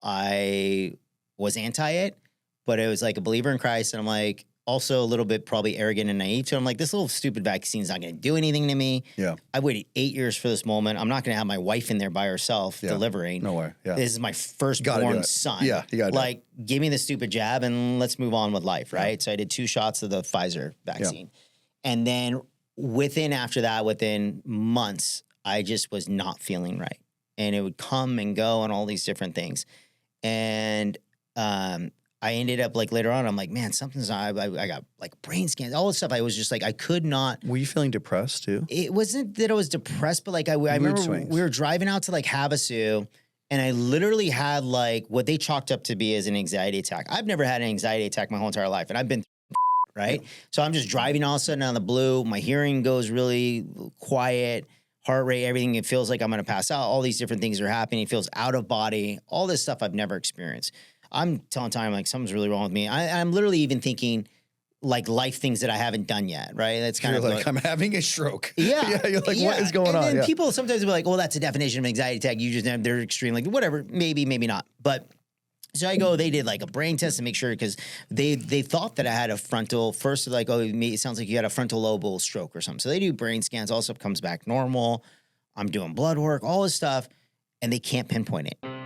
I was anti it, but it was like a believer in Christ. And I'm like, also a little bit probably arrogant and naive. So I'm like, this little stupid vaccine's not going to do anything to me. Yeah. I waited 8 years for this moment. I'm not going to have my wife in there by herself delivering. No way. Yeah. This is my firstborn son. Yeah. You got like, give me the stupid jab and let's move on with life, right? So I did 2 shots of the Pfizer vaccine. And then within months, I just was not feeling right. And it would come and go and all these different things. And I ended up like later on, I'm like, man, something's not, I got like brain scans, all this stuff. I was just like, I could not. Were you feeling depressed too? It wasn't that I was depressed, but like I remember we were driving out to like Havasu and I literally had like what they chalked up to be as an anxiety attack. I've never had an anxiety attack my whole entire life. And I've been right. So I'm just driving all of a sudden on the blue. My hearing goes really quiet, heart rate, everything. It feels like I'm going to pass out. All these different things are happening. It feels out of body, all this stuff I've never experienced. I'm telling time like something's really wrong with me. I'm literally even thinking like life things that I haven't done yet, right? That's kind of like I'm having a stroke. Yeah. You're like, what is going on? And people sometimes will be like, well, that's a definition of an anxiety attack. You just, they're extreme, like whatever, maybe not. But so I go, they did like a brain test to make sure because they thought that I had a frontal, first like, oh, it sounds like you had a frontal lobal stroke or something. So they do brain scans, all stuff comes back normal. I'm doing blood work, all this stuff, and they can't pinpoint it.